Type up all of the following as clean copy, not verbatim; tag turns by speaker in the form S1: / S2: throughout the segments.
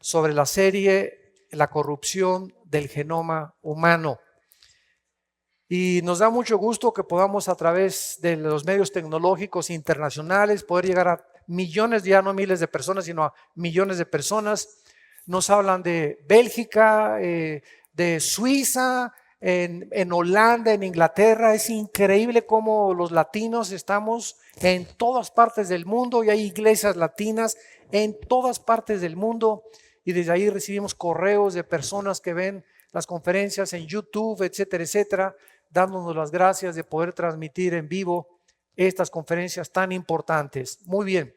S1: sobre la serie La corrupción del genoma humano. Y nos da mucho gusto que podamos a través de los medios tecnológicos internacionales poder llegar a millones, ya no miles de personas, sino a millones de personas. Nos hablan de Bélgica, de Suiza, en Holanda, en Inglaterra. Es increíble cómo los latinos estamos en todas partes del mundo y hay iglesias latinas en todas partes del mundo. Y desde ahí recibimos correos de personas que ven las conferencias en YouTube, etcétera, etcétera, dándonos las gracias de poder transmitir en vivo estas conferencias tan importantes. Muy bien.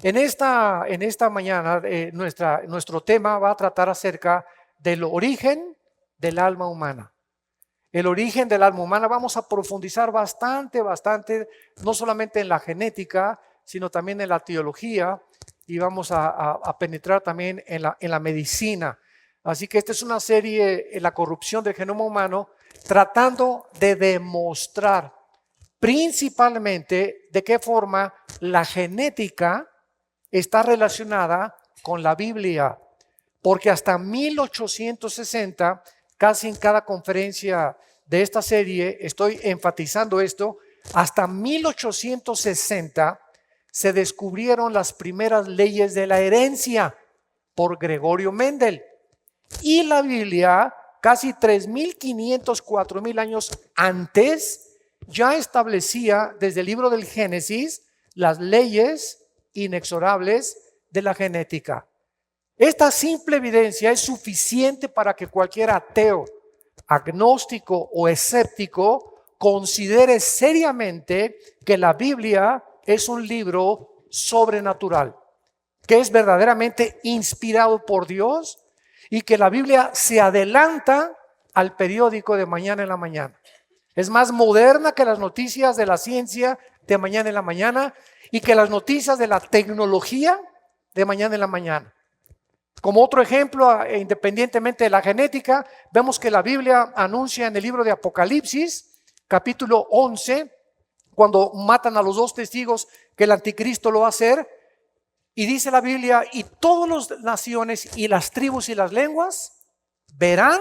S1: En esta mañana nuestro tema va a tratar acerca del origen del alma humana. El origen del alma humana. Vamos a profundizar bastante, no solamente en la genética, sino también en la teología, y vamos a penetrar también en la medicina. Así que esta es una serie en la corrupción del genoma humano, tratando de demostrar principalmente de qué forma la genética está relacionada con la Biblia, porque hasta 1860, casi en cada conferencia de esta serie, estoy enfatizando esto, hasta 1860 se descubrieron las primeras leyes de la herencia por Gregorio Mendel. Y la Biblia, casi 3.500, 4.000 años antes, ya establecía desde el libro del Génesis las leyes inexorables de la genética. Esta simple evidencia es suficiente para que cualquier ateo, agnóstico o escéptico considere seriamente que la Biblia es un libro sobrenatural, que es verdaderamente inspirado por Dios y que la Biblia se adelanta al periódico de mañana en la mañana. Es más moderna que las noticias de la ciencia de mañana en la mañana y que las noticias de la tecnología de mañana en la mañana. Como otro ejemplo, independientemente de la genética, vemos que la Biblia anuncia en el libro de Apocalipsis, capítulo 11, cuando matan a los 2 testigos que el anticristo lo va a hacer, y dice la Biblia, y todas las naciones y las tribus y las lenguas verán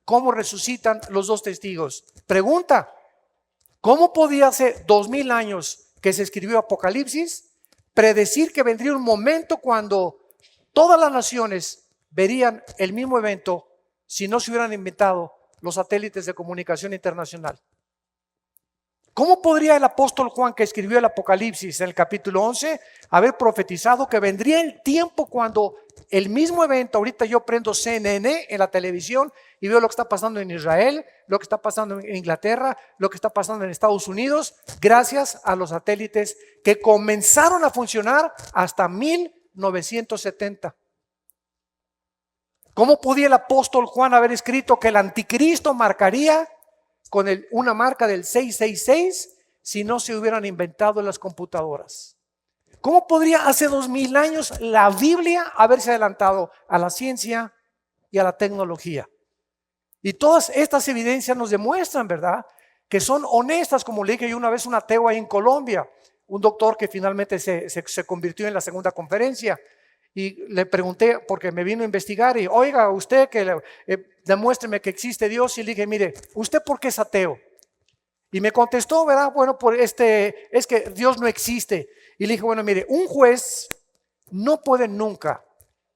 S1: cómo resucitan los 2 testigos. Pregunta, ¿cómo podía hace 2000 años que se escribió Apocalipsis predecir que vendría un momento cuando todas las naciones verían el mismo evento si no se hubieran inventado los satélites de comunicación internacional? ¿Cómo podría el apóstol Juan, que escribió el Apocalipsis en el capítulo 11, haber profetizado que vendría el tiempo cuando el mismo evento? Ahorita yo prendo CNN en la televisión y veo lo que está pasando en Israel, lo que está pasando en Inglaterra, lo que está pasando en Estados Unidos, gracias a los satélites que comenzaron a funcionar hasta 1970. ¿Cómo podía el apóstol Juan haber escrito que el anticristo marcaría con una marca del 666 si no se hubieran inventado las computadoras? ¿Cómo podría hace 2000 años la Biblia haberse adelantado a la ciencia y a la tecnología? Y todas estas evidencias nos demuestran, ¿verdad?, que son honestas. Como le dije yo una vez a un ateo ahí en Colombia, un doctor que finalmente se convirtió en la segunda conferencia, y le pregunté, porque me vino a investigar, y oiga, usted que demuéstreme que existe Dios. Y le dije, mire, ¿usted por qué es ateo? Y me contestó, ¿verdad? Bueno, es que Dios no existe. Y le dije, bueno, mire, un juez no puede nunca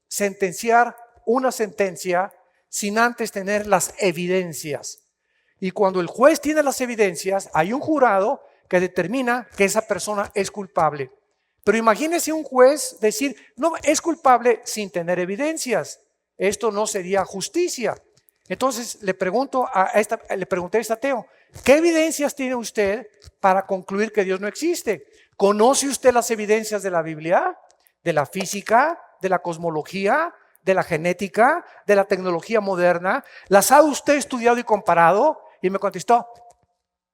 S1: sentenciar una sentencia sin antes tener las evidencias. Y cuando el juez tiene las evidencias, hay un jurado que determina que esa persona es culpable. Pero imagínese un juez decir, no, es culpable sin tener evidencias. Esto no sería justicia. Entonces le pregunté a este ateo, ¿qué evidencias tiene usted para concluir que Dios no existe? ¿Conoce usted las evidencias de la Biblia, de la física, de la cosmología, de la genética, de la tecnología moderna? ¿Las ha usted estudiado y comparado? Y me contestó,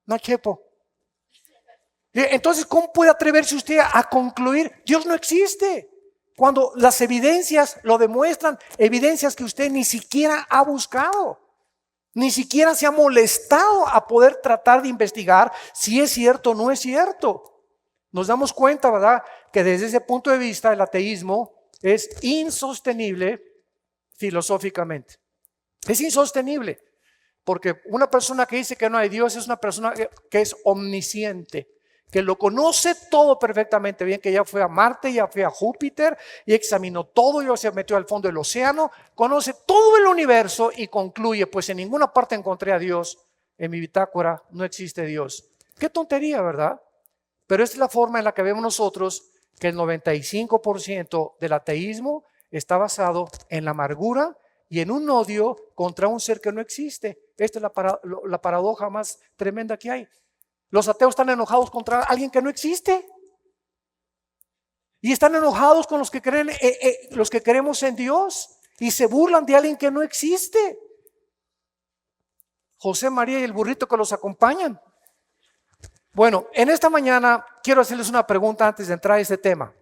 S1: no, chepo. Entonces, ¿cómo puede atreverse usted a concluir Dios no existe? Cuando las evidencias lo demuestran, evidencias que usted ni siquiera ha buscado, ni siquiera se ha molestado a poder tratar de investigar si es cierto o no es cierto. Nos damos cuenta, ¿verdad?, que desde ese punto de vista el ateísmo es insostenible filosóficamente. Es insostenible, porque una persona que dice que no hay Dios es una persona que es omnisciente, que lo conoce todo perfectamente bien, que ya fue a Marte, ya fue a Júpiter y examinó todo, ya se metió al fondo del océano, conoce todo el universo y concluye, pues en ninguna parte encontré a Dios, en mi bitácora no existe Dios. Qué tontería, ¿verdad? Pero esta es la forma en la que vemos nosotros que el 95% del ateísmo está basado en la amargura y en un odio contra un ser que no existe. Esta es la paradoja más tremenda que hay. Los ateos están enojados contra alguien que no existe. Y están enojados con los que creen, los que creemos en Dios. Y se burlan de alguien que no existe. José, María y el burrito que los acompañan. Bueno, en esta mañana quiero hacerles una pregunta antes de entrar a este tema.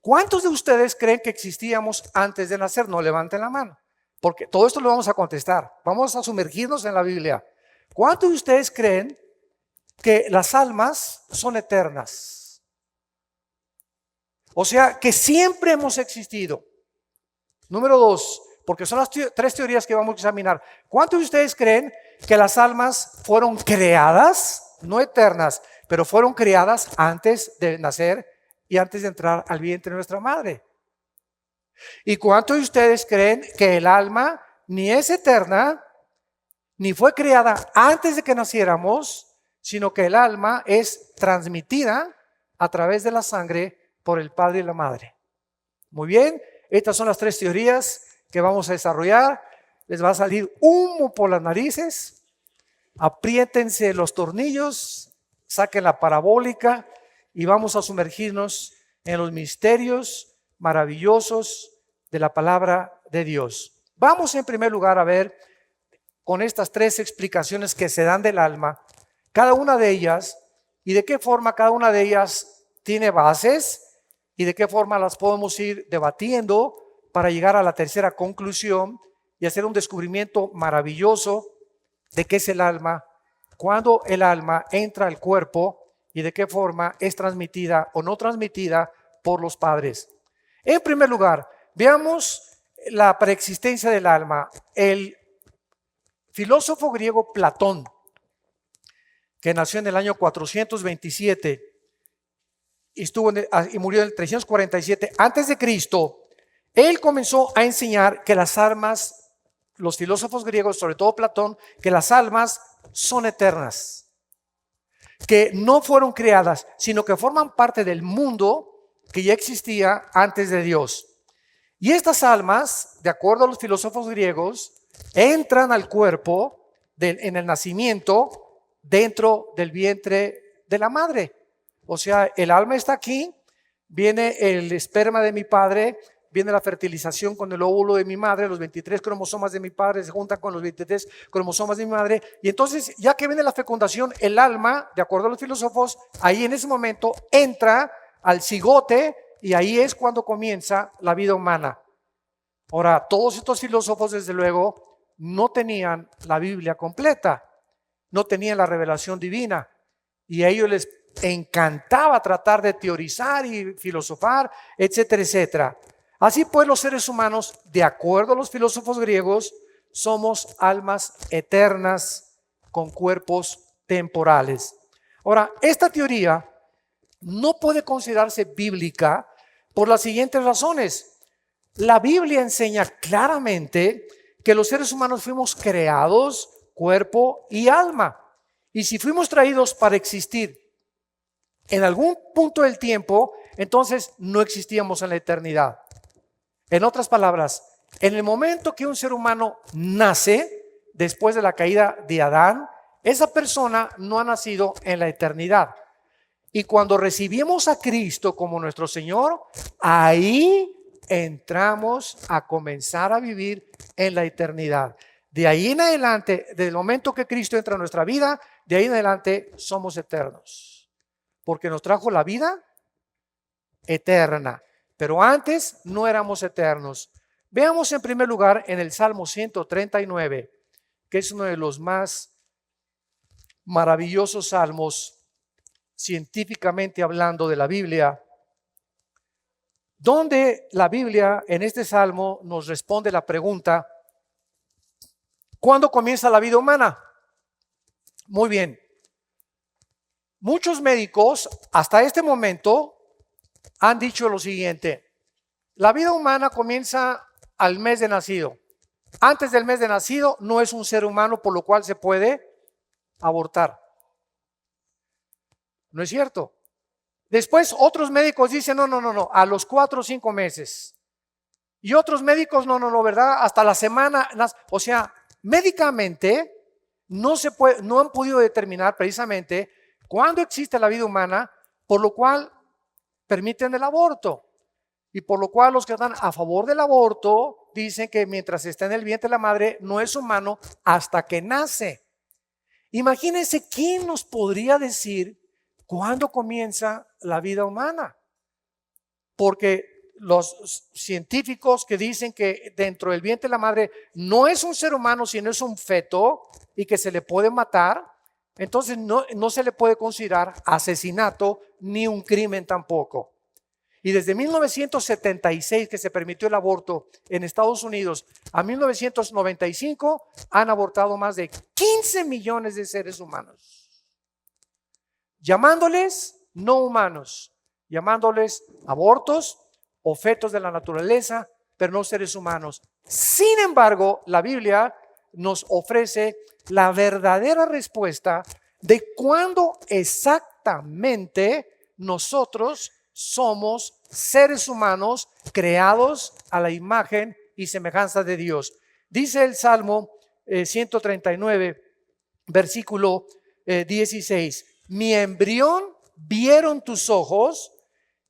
S1: ¿Cuántos de ustedes creen que existíamos antes de nacer? No levanten la mano, porque todo esto lo vamos a contestar. Vamos a sumergirnos en la Biblia. ¿Cuántos de ustedes creen que las almas son eternas? O sea, que siempre hemos existido. Número 2, porque son las tres teorías que vamos a examinar. ¿Cuántos de ustedes creen que las almas fueron creadas, no eternas, pero fueron creadas antes de nacer y antes de entrar al vientre de nuestra madre? ¿Y cuántos de ustedes creen que el alma ni es eterna, ni fue creada antes de que naciéramos, sino que el alma es transmitida a través de la sangre por el padre y la madre? Muy bien, estas son las tres teorías que vamos a desarrollar. Les va a salir humo por las narices. Apriétense los tornillos, saquen la parabólica y vamos a sumergirnos en los misterios maravillosos de la palabra de Dios. Vamos en primer lugar a ver con estas tres explicaciones que se dan del alma, cada una de ellas y de qué forma cada una de ellas tiene bases y de qué forma las podemos ir debatiendo para llegar a la tercera conclusión y hacer un descubrimiento maravilloso de qué es el alma, cuándo el alma entra al cuerpo y de qué forma es transmitida o no transmitida por los padres. En primer lugar, veamos la preexistencia del alma. El filósofo griego Platón, que nació en el año 427 y murió en el 347 antes de Cristo, él comenzó a enseñar que las almas, los filósofos griegos, sobre todo Platón, que las almas son eternas, que no fueron creadas, sino que forman parte del mundo que ya existía antes de Dios. Y estas almas, de acuerdo a los filósofos griegos, entran al cuerpo en el nacimiento dentro del vientre de la madre. O sea, el alma está aquí, viene el esperma de mi padre, viene la fertilización con el óvulo de mi madre, los 23 cromosomas de mi padre se juntan con los 23 cromosomas de mi madre, y entonces ya que viene la fecundación, el alma, de acuerdo a los filósofos, ahí en ese momento entra al cigote y ahí es cuando comienza la vida humana. Ahora, todos estos filósofos desde luego no tenían la Biblia completa, no tenían la revelación divina, y a ellos les encantaba tratar de teorizar y filosofar, etcétera, etcétera. Así pues, los seres humanos, de acuerdo a los filósofos griegos, somos almas eternas con cuerpos temporales. Ahora, esta teoría no puede considerarse bíblica por las siguientes razones. La Biblia enseña claramente que los seres humanos fuimos creados cuerpo y alma. Y si fuimos traídos para existir en algún punto del tiempo, entonces no existíamos en la eternidad. En otras palabras, en el momento que un ser humano nace, después de la caída de Adán, esa persona no ha nacido en la eternidad. Y cuando recibimos a Cristo como nuestro Señor, ahí entramos a comenzar a vivir en la eternidad. De ahí en adelante, desde el momento que Cristo entra en nuestra vida, de ahí en adelante somos eternos. Porque nos trajo la vida eterna. Pero antes no éramos eternos. Veamos en primer lugar en el Salmo 139, que es uno de los más maravillosos salmos científicamente hablando de la Biblia. donde la Biblia en este salmo nos responde la pregunta: ¿cuándo comienza la vida humana? Muy bien. Muchos médicos hasta este momento han dicho lo siguiente: la vida humana comienza al mes de nacido. Antes del mes de nacido no es un ser humano, por lo cual se puede abortar. ¿No es cierto? Después otros médicos dicen no, a los 4 o 5 meses. Y otros médicos no, ¿verdad? Hasta la semana. O sea, médicamente no han podido determinar precisamente cuándo existe la vida humana, por lo cual permiten el aborto. Y por lo cual los que están a favor del aborto dicen que mientras está en el vientre de la madre no es humano hasta que nace. Imagínense quién nos podría decir cuándo comienza la vida humana. Porque los científicos que dicen que dentro del vientre de la madre no es un ser humano, sino es un feto y que se le puede matar, entonces no se le puede considerar asesinato ni un crimen tampoco. Y desde 1976 que se permitió el aborto en Estados Unidos a 1995 han abortado más de 15 millones de seres humanos, llamándoles no humanos, llamándoles abortos o fetos de la naturaleza, pero no seres humanos. Sin embargo, la Biblia nos ofrece la verdadera respuesta de cuándo exactamente nosotros somos seres humanos creados a la imagen y semejanza de Dios. Dice el Salmo 139, versículo 16: mi embrión vieron tus ojos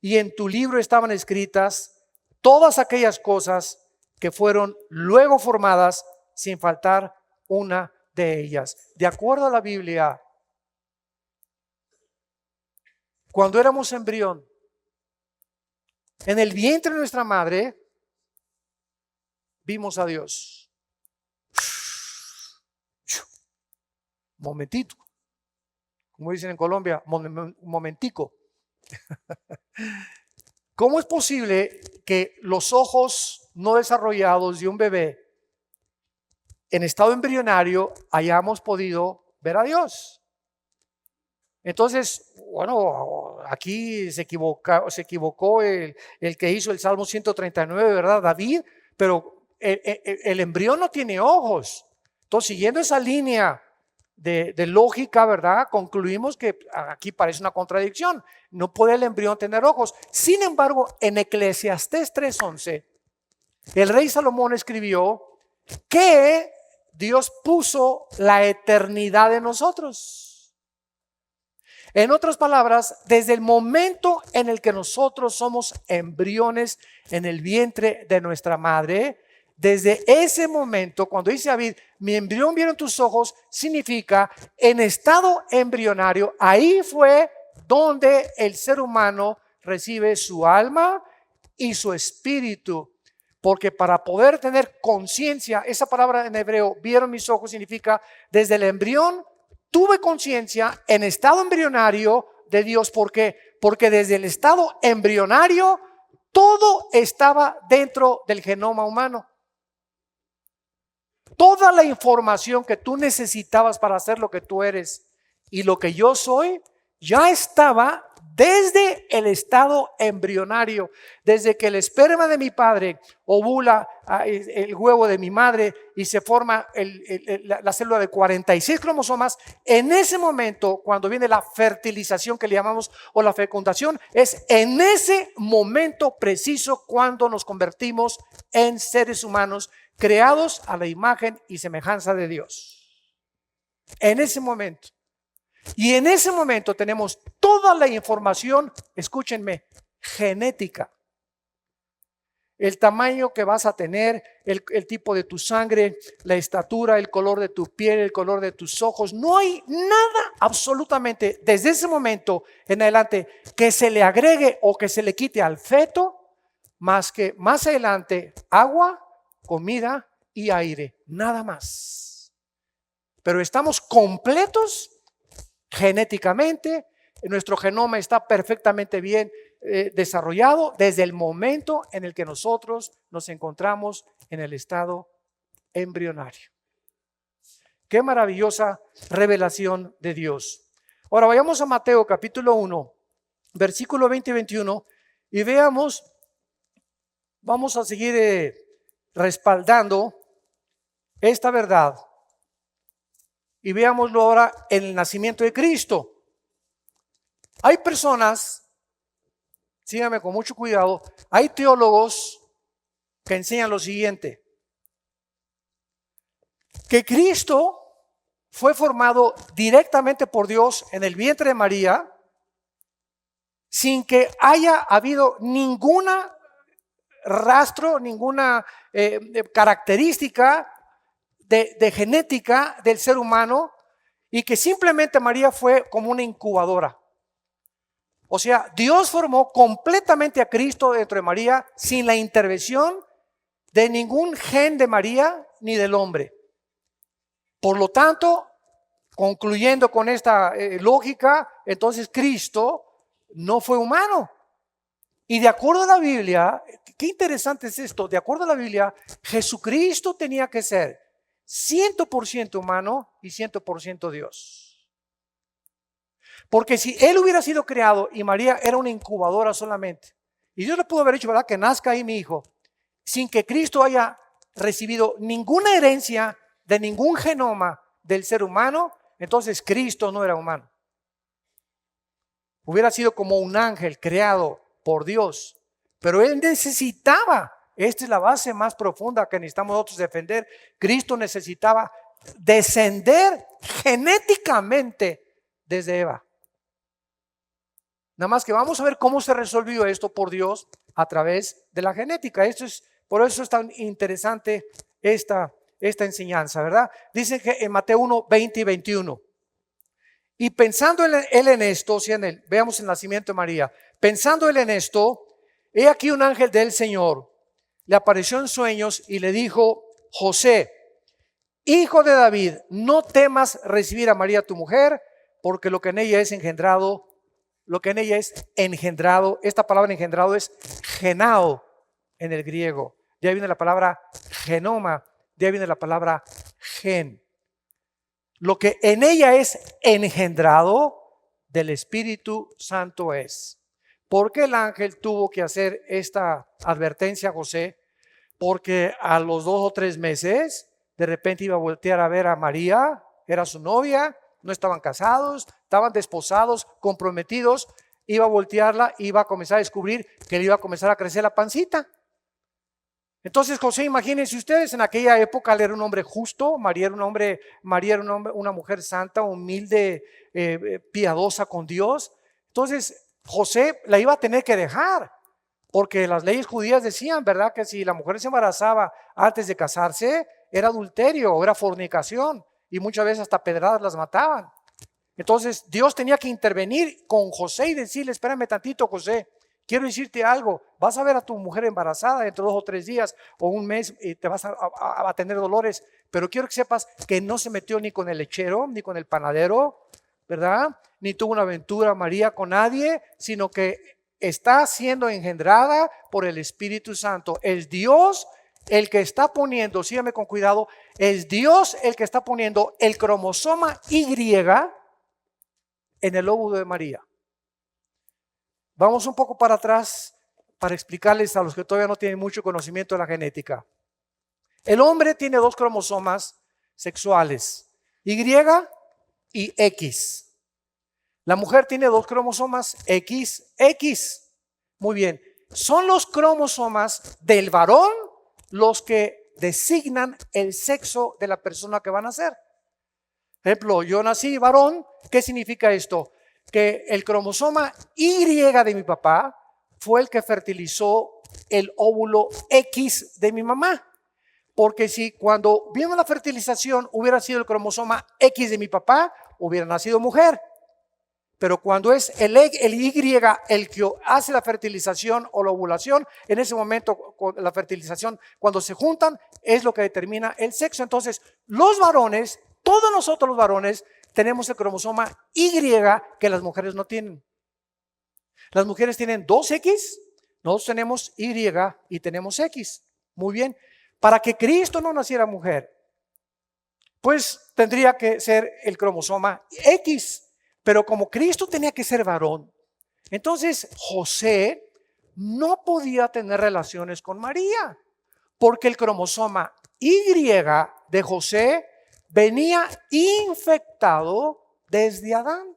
S1: y en tu libro estaban escritas todas aquellas cosas que fueron luego formadas, sin faltar una de ellas. De acuerdo a la Biblia, cuando éramos embrión, en el vientre de nuestra madre, vimos a Dios. Momentito. Como dicen en Colombia, momentico. ¿Cómo es posible que los ojos no desarrollados de un bebé en estado embrionario hayamos podido ver a Dios? Entonces, bueno, aquí se equivocó el que hizo el Salmo 139, ¿verdad? David, pero el embrión no tiene ojos. Entonces, siguiendo esa línea de lógica, ¿verdad? Concluimos que aquí parece una contradicción. No puede el embrión tener ojos. Sin embargo, en Eclesiastés 3:11, el rey Salomón escribió que Dios puso la eternidad en nosotros. En otras palabras, desde el momento en el que nosotros somos embriones en el vientre de nuestra madre, desde ese momento, cuando dice David, mi embrión vieron tus ojos, significa en estado embrionario, ahí fue donde el ser humano recibe su alma y su espíritu. Porque para poder tener conciencia, esa palabra en hebreo, vieron mis ojos, significa desde el embrión tuve conciencia en estado embrionario de Dios. ¿Por qué? Porque desde el estado embrionario todo estaba dentro del genoma humano. Toda la información que tú necesitabas para hacer lo que tú eres y lo que yo soy ya estaba desde el estado embrionario, desde que el esperma de mi padre ovula el huevo de mi madre y se forma la célula de 46 cromosomas. En ese momento, cuando viene la fertilización que le llamamos, o la fecundación, es en ese momento preciso cuando nos convertimos en seres humanos creados a la imagen y semejanza de Dios. En ese momento. Y en ese momento tenemos toda la información, escúchenme, genética. El tamaño que vas a tener, el tipo de tu sangre, la estatura, el color de tu piel, el color de tus ojos. No hay nada absolutamente desde ese momento en adelante que se le agregue o que se le quite al feto, más que más adelante agua, comida y aire, nada más. Pero estamos completos genéticamente, nuestro genoma está perfectamente bien. desarrollado desde el momento en el que nosotros nos encontramos en el estado embrionario. Qué maravillosa revelación de Dios. Ahora vayamos a Mateo capítulo 1, versículo 20 y 21 y veamos, vamos a seguir respaldando esta verdad y veámoslo ahora en el nacimiento de Cristo. Hay personas, síganme con mucho cuidado, hay teólogos que enseñan lo siguiente: que Cristo fue formado directamente por Dios en el vientre de María sin que haya habido ninguna rastro, ninguna característica de genética del ser humano, y que simplemente María fue como una incubadora. O sea, Dios formó completamente a Cristo dentro de María sin la intervención de ningún gen de María ni del hombre. Por lo tanto, concluyendo con esta lógica, entonces Cristo no fue humano. Y de acuerdo a la Biblia, qué interesante es esto, de acuerdo a la Biblia, Jesucristo tenía que ser 100% humano y 100% Dios. Porque si Él hubiera sido creado y María era una incubadora solamente, y Dios le pudo haber hecho, ¿verdad?, que nazca ahí mi hijo, sin que Cristo haya recibido ninguna herencia de ningún genoma del ser humano, entonces Cristo no era humano. Hubiera sido como un ángel creado por Dios, pero Él necesitaba, esta es la base más profunda que necesitamos nosotros defender, Cristo necesitaba descender genéticamente desde Eva. Nada más que vamos a ver cómo se resolvió esto por Dios a través de la genética. Por eso es tan interesante esta enseñanza, ¿verdad? Dice que en Mateo 1, 20 y 21. Y pensando él en esto, o sea, veamos el nacimiento de María, pensando él en esto, he aquí un ángel del Señor le apareció en sueños y le dijo: José, hijo de David, no temas recibir a María tu mujer, porque lo que en ella es engendrado, esta palabra engendrado es genao en el griego. De ahí viene la palabra genoma, de ahí viene la palabra gen. Lo que en ella es engendrado del Espíritu Santo es. ¿Por qué el ángel tuvo que hacer esta advertencia a José? Porque a los 2 o 3 meses de repente iba a voltear a ver a María, era su novia, no estaban casados, estaban desposados, comprometidos, iba a voltearla, iba a comenzar a descubrir que le iba a comenzar a crecer la pancita. Entonces José, imagínense ustedes, en aquella época él era un hombre justo, María era una mujer santa, humilde, piadosa con Dios. Entonces José la iba a tener que dejar, porque las leyes judías decían, ¿verdad?, que si la mujer se embarazaba antes de casarse, era adulterio o era fornicación, y muchas veces hasta pedradas las mataban. Entonces Dios tenía que intervenir con José y decirle: espérame tantito, José, quiero decirte algo, vas a ver a tu mujer embarazada dentro de 2 o 3 días o un mes y te vas a tener dolores, pero quiero que sepas que no se metió ni con el lechero, ni con el panadero, ¿verdad? Ni tuvo una aventura María con nadie, sino que está siendo engendrada por el Espíritu Santo. Es Dios el que está poniendo, sígame con cuidado, es Dios el que está poniendo el cromosoma Y en el óvulo de María. Vamos un poco para atrás para explicarles a los que todavía no tienen mucho conocimiento de la genética. El hombre tiene 2 cromosomas sexuales, Y y X. La mujer tiene 2 cromosomas, XX. Muy bien, son los cromosomas del varón los que designan el sexo de la persona que van a nacer. Por ejemplo, yo nací varón. ¿Qué significa esto? Que el cromosoma Y de mi papá fue el que fertilizó el óvulo X de mi mamá. Porque si cuando vino la fertilización hubiera sido el cromosoma X de mi papá, hubiera nacido mujer. Pero cuando es el Y el que hace la fertilización o la ovulación, en ese momento la fertilización, cuando se juntan, es lo que determina el sexo. Entonces, los varones, todos nosotros los varones, tenemos el cromosoma Y que las mujeres no tienen. Las mujeres tienen 2X, nosotros tenemos Y y tenemos X. Muy bien. Para que Cristo no naciera mujer, pues tendría que ser el cromosoma X. Pero como Cristo tenía que ser varón, entonces José no podía tener relaciones con María, porque el cromosoma Y de José venía infectado desde Adán.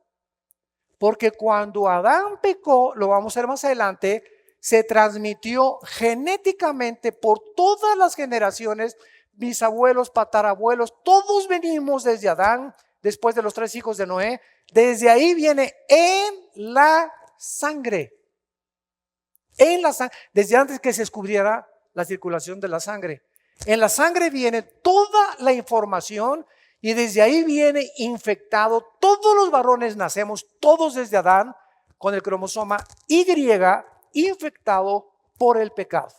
S1: Porque cuando Adán pecó, lo vamos a ver más adelante, se transmitió genéticamente por todas las generaciones, bisabuelos, tatarabuelos, todos venimos desde Adán, después de los 3 hijos de Noé. Desde ahí viene en la sangre. En la sangre, desde antes que se descubriera la circulación de la sangre. En la sangre viene toda la información y desde ahí viene infectado. Todos los varones nacemos, todos desde Adán, con el cromosoma Y infectado por el pecado.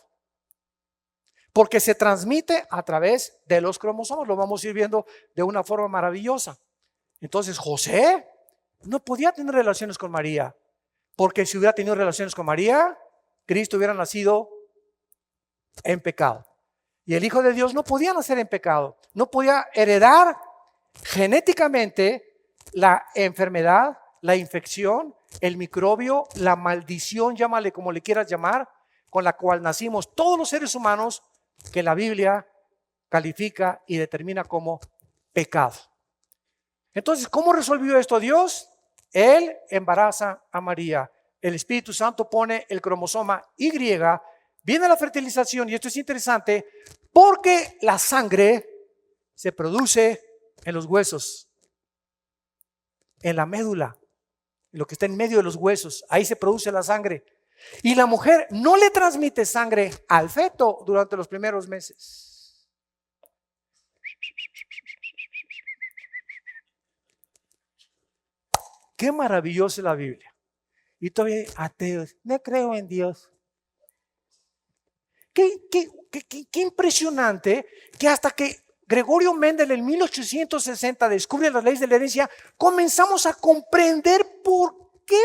S1: Porque se transmite a través de los cromosomas. Lo vamos a ir viendo de una forma maravillosa. Entonces José no podía tener relaciones con María, porque si hubiera tenido relaciones con María, Cristo hubiera nacido en pecado. Y el Hijo de Dios no podía nacer en pecado, no podía heredar genéticamente la enfermedad, la infección, el microbio, la maldición, llámale como le quieras llamar, con la cual nacimos todos los seres humanos, que la Biblia califica y determina como pecado. Entonces, ¿cómo resolvió esto Dios? Él embaraza a María. El Espíritu Santo pone el cromosoma Y, viene la fertilización, y esto es interesante porque la sangre se produce en los huesos, en la médula, en lo que está en medio de los huesos, ahí se produce la sangre. Y la mujer no le transmite sangre al feto durante los primeros meses. Qué maravillosa es la Biblia. Y todavía ateos, no creo en Dios. Qué impresionante que hasta que Gregorio Mendel en 1860 descubre las leyes de la herencia, comenzamos a comprender por qué,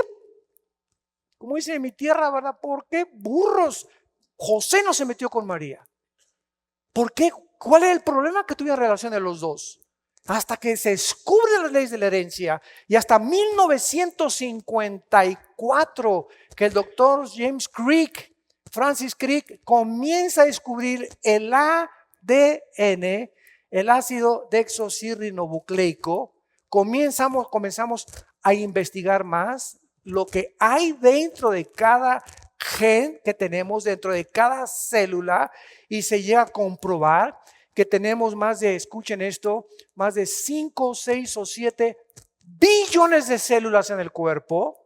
S1: como dice en mi tierra, ¿verdad? ¿Por qué burros José no se metió con María? ¿Por qué? ¿Cuál era el problema que tuvieron relación de los dos? Hasta que se descubren las leyes de la herencia y hasta 1954 que el doctor Francis Crick comienza a descubrir el ADN, el ácido desoxirribonucleico. Comenzamos a investigar más lo que hay dentro de cada gen que tenemos, dentro de cada célula, y se llega a comprobar que tenemos más de, escuchen esto, más de 5, 6 o 7 billones de células en el cuerpo,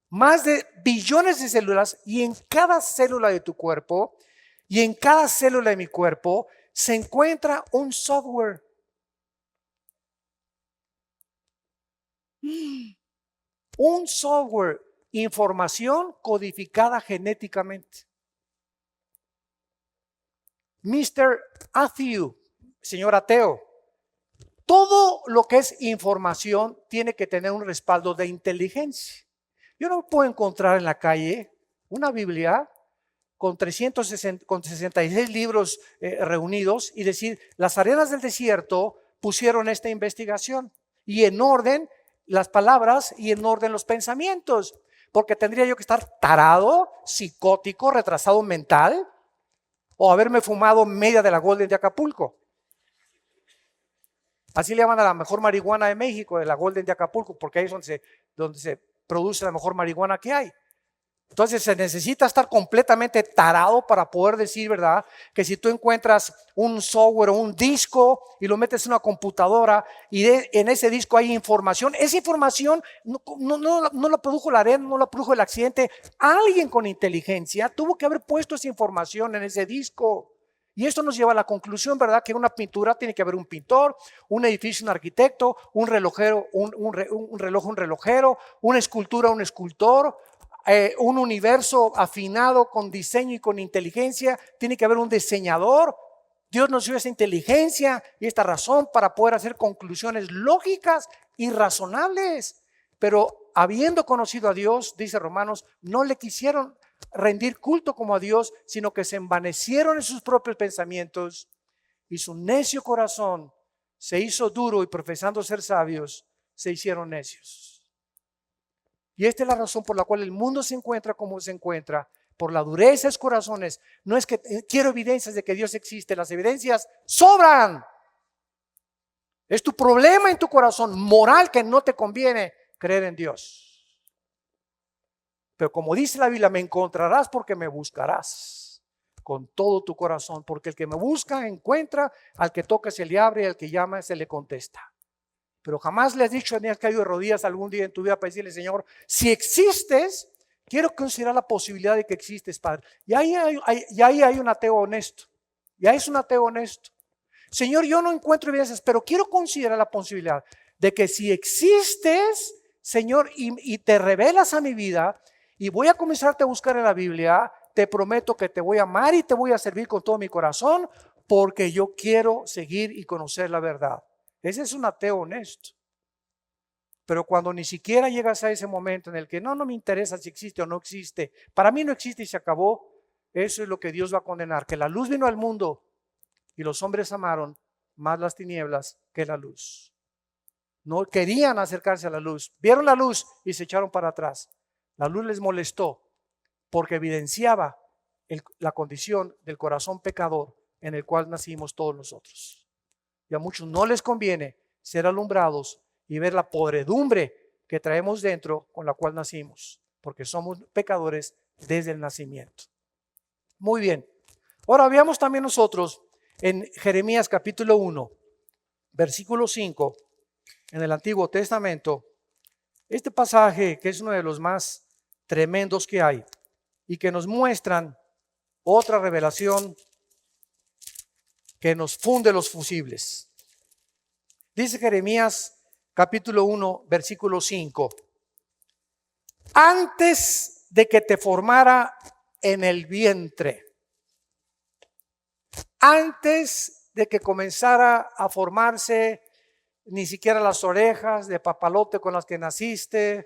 S1: más de billones de células, y en cada célula de tu cuerpo y en cada célula de mi cuerpo se encuentra un software. Un software, información codificada genéticamente. Mr. Athew, señor ateo, todo lo que es información tiene que tener un respaldo de inteligencia. Yo no puedo encontrar en la calle una Biblia con 66 libros reunidos y decir, las arenas del desierto pusieron esta investigación, y en orden las palabras y en orden los pensamientos, porque tendría yo que estar tarado, psicótico, retrasado mental, o haberme fumado media de la Golden de Acapulco. Así le llaman a la mejor marihuana de México, de la Golden de Acapulco, porque ahí es donde se produce la mejor marihuana que hay. Entonces se necesita estar completamente tarado para poder decir, ¿verdad?, que si tú encuentras un software o un disco y lo metes en una computadora y en ese disco hay información, esa información no la produjo la arena, no la produjo el accidente. Alguien con inteligencia tuvo que haber puesto esa información en ese disco. Y esto nos lleva a la conclusión, ¿verdad?, que una pintura tiene que haber un pintor, un edificio, un arquitecto, un relojero, un reloj, un relojero, una escultura, un escultor. Un universo afinado con diseño y con inteligencia, tiene que haber un diseñador. Dios nos dio esa inteligencia y esta razón para poder hacer conclusiones lógicas y razonables. Pero habiendo conocido a Dios, dice Romanos, no le quisieron rendir culto como a Dios, sino que se envanecieron en sus propios pensamientos y su necio corazón se hizo duro y profesando ser sabios, se hicieron necios. Y esta es la razón por la cual el mundo se encuentra como se encuentra, por la dureza de sus corazones. No es que quiero evidencias de que Dios existe, las evidencias sobran. Es tu problema en tu corazón moral que no te conviene creer en Dios. Pero como dice la Biblia, me encontrarás porque me buscarás con todo tu corazón, porque el que me busca encuentra, al que toca se le abre y al que llama se le contesta. Pero jamás le has dicho a Daniel que hay de rodillas algún día en tu vida para decirle, Señor, si existes, quiero considerar la posibilidad de que existes, Padre. Y ahí hay un ateo honesto. Ya es un ateo honesto. Señor, yo no encuentro evidencias, pero quiero considerar la posibilidad de que si existes, Señor, y te revelas a mi vida, y voy a comenzarte a buscar en la Biblia, te prometo que te voy a amar y te voy a servir con todo mi corazón, porque yo quiero seguir y conocer la verdad. Ese es un ateo honesto. Pero cuando ni siquiera llegas a ese momento en el que no me interesa si existe o no existe, para mí no existe y se acabó, eso es lo que Dios va a condenar, que la luz vino al mundo y los hombres amaron más las tinieblas que la luz. No querían acercarse a la luz, vieron la luz y se echaron para atrás. La luz les molestó porque evidenciaba la condición del corazón pecador en el cual nacimos todos nosotros. Y a muchos no les conviene ser alumbrados y ver la podredumbre que traemos dentro con la cual nacimos, porque somos pecadores desde el nacimiento. Muy bien. Ahora veamos también nosotros en Jeremías capítulo 1, versículo 5, en el Antiguo Testamento, este pasaje que es uno de los más tremendos que hay y que nos muestran otra revelación que nos funde los fusibles. Dice Jeremías capítulo 1, versículo 5. Antes de que te formara en el vientre, antes de que comenzara a formarse ni siquiera las orejas de papalote con las que naciste,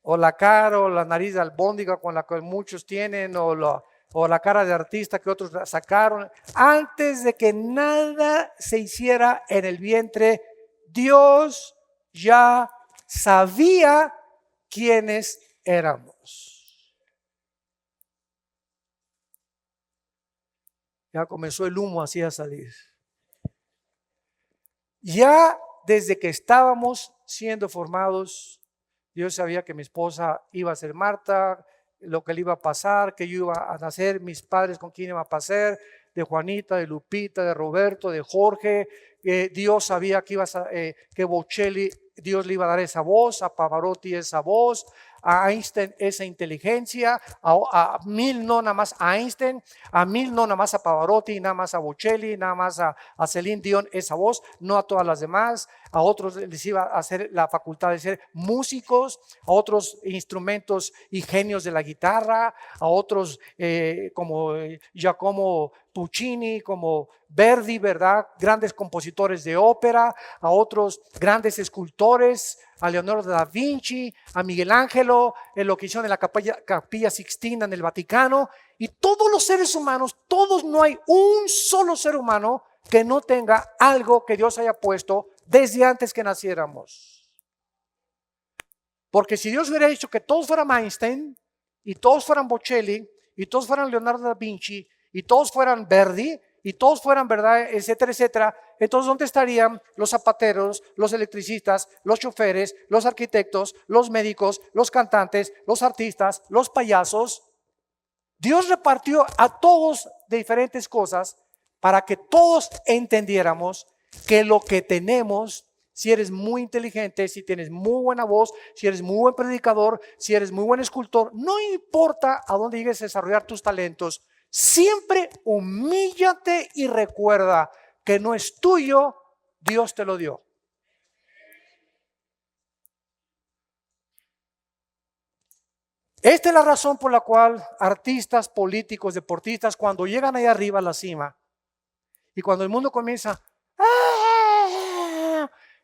S1: o la cara o la nariz de albóndiga con la que muchos tienen, o la cara de artista que otros sacaron, antes de que nada se hiciera en el vientre, Dios ya sabía quiénes éramos. Ya comenzó el humo así a salir. Ya desde que estábamos siendo formados, Dios sabía que mi esposa iba a ser Marta, lo que le iba a pasar, que yo iba a nacer, mis padres con quién iba a pasar, de Juanita, de Lupita, de Roberto, de Jorge. Dios sabía que que Bocelli, Dios le iba a dar esa voz, a Pavarotti esa voz, a Einstein esa inteligencia, a mil no nada más a Einstein, a mil no nada más a Pavarotti, nada más a Bocelli, nada más a Celine Dion esa voz, no a todas las demás. A otros les iba a hacer la facultad de ser músicos, a otros instrumentos y genios de la guitarra, a otros como Giacomo Puccini, como Verdi, ¿verdad? Grandes compositores de ópera, a otros grandes escultores, a Leonardo da Vinci, a Miguel Ángelo, en lo que hicieron en la Capilla Sixtina en el Vaticano. Y todos los seres humanos, todos, no hay un solo ser humano que no tenga algo que Dios haya puesto desde antes que naciéramos. Porque si Dios hubiera dicho que todos fueran Einstein, y todos fueran Bocelli, y todos fueran Leonardo da Vinci, y todos fueran Verdi, y todos fueran, ¿verdad?, etcétera, etcétera, entonces ¿dónde estarían los zapateros, los electricistas, los choferes, los arquitectos, los médicos, los cantantes, los artistas, los payasos? Dios repartió a todos de diferentes cosas para que todos entendiéramos que lo que tenemos, si eres muy inteligente, si tienes muy buena voz, si eres muy buen predicador, si eres muy buen escultor, no importa a dónde llegues a desarrollar tus talentos, siempre humíllate y recuerda que no es tuyo, Dios te lo dio. Esta es la razón por la cual artistas, políticos, deportistas, cuando llegan ahí arriba a la cima y cuando el mundo comienza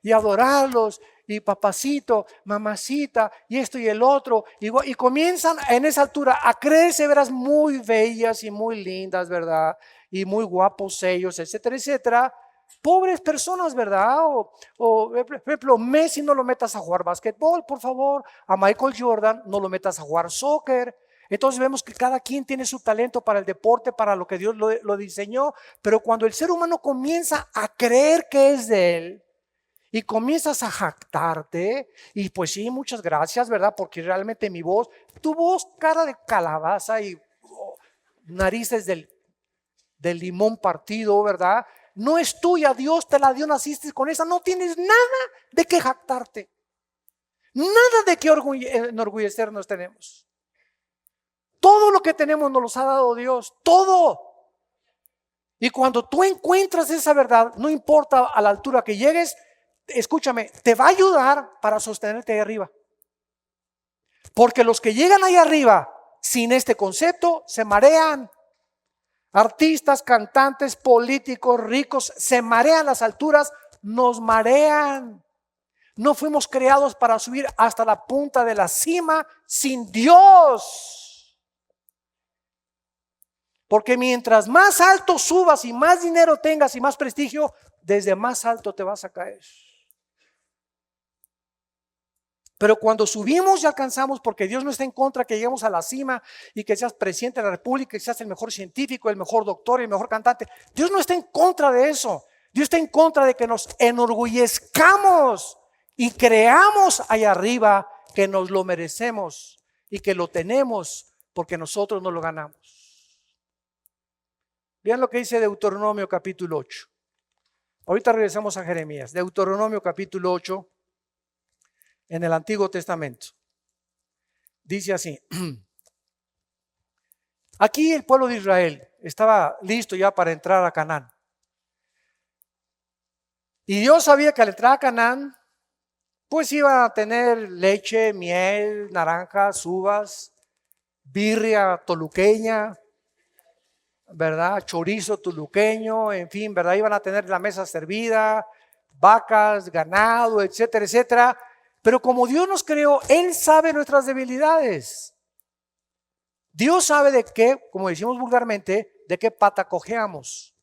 S1: y adorarlos y papacito, mamacita, y esto y el otro, y comienzan en esa altura a creerse, verás, muy bellas y muy lindas, ¿verdad? Y muy guapos ellos, etcétera, etcétera. Pobres personas, ¿verdad? Por ejemplo, Messi no lo metas a jugar básquetbol, por favor. A Michael Jordan no lo metas a jugar soccer. Entonces vemos que cada quien tiene su talento para el deporte, para lo que Dios lo diseñó. Pero cuando el ser humano comienza a creer que es de él y comienzas a jactarte, y pues sí, muchas gracias, ¿verdad? Porque realmente tu voz cara de calabaza y narices del limón partido, ¿verdad? No es tuya, Dios te la dio, naciste con esa, no tienes nada de qué jactarte, nada de qué enorgullecernos tenemos. Todo lo que tenemos nos los ha dado Dios, todo. Y cuando tú encuentras esa verdad, no importa a la altura que llegues, escúchame, te va a ayudar para sostenerte ahí arriba. Porque los que llegan ahí arriba sin este concepto se marean. Artistas, cantantes, políticos, ricos, se marean las alturas, nos marean. No fuimos creados para subir hasta la punta de la cima sin Dios. Porque mientras más alto subas y más dinero tengas y más prestigio, desde más alto te vas a caer. Pero cuando subimos y alcanzamos, porque Dios no está en contra que lleguemos a la cima y que seas presidente de la república, que seas el mejor científico, el mejor doctor, el mejor cantante. Dios no está en contra de eso. Dios está en contra de que nos enorgullezcamos y creamos allá arriba que nos lo merecemos y que lo tenemos porque nosotros no lo ganamos. Vean lo que dice Deuteronomio capítulo 8. Ahorita regresamos a Jeremías. Deuteronomio capítulo 8. En el Antiguo Testamento. Dice así. Aquí el pueblo de Israel estaba listo ya para entrar a Canaán. Y Dios sabía que al entrar a Canaán, pues iba a tener leche, miel, naranjas, uvas, birria toluqueña, ¿verdad? Chorizo toluqueño, en fin, ¿verdad? Iban a tener la mesa servida, vacas, ganado, etcétera, etcétera. Pero como Dios nos creó, Él sabe nuestras debilidades. Dios sabe de qué, como decimos vulgarmente, de qué pata cojeamos.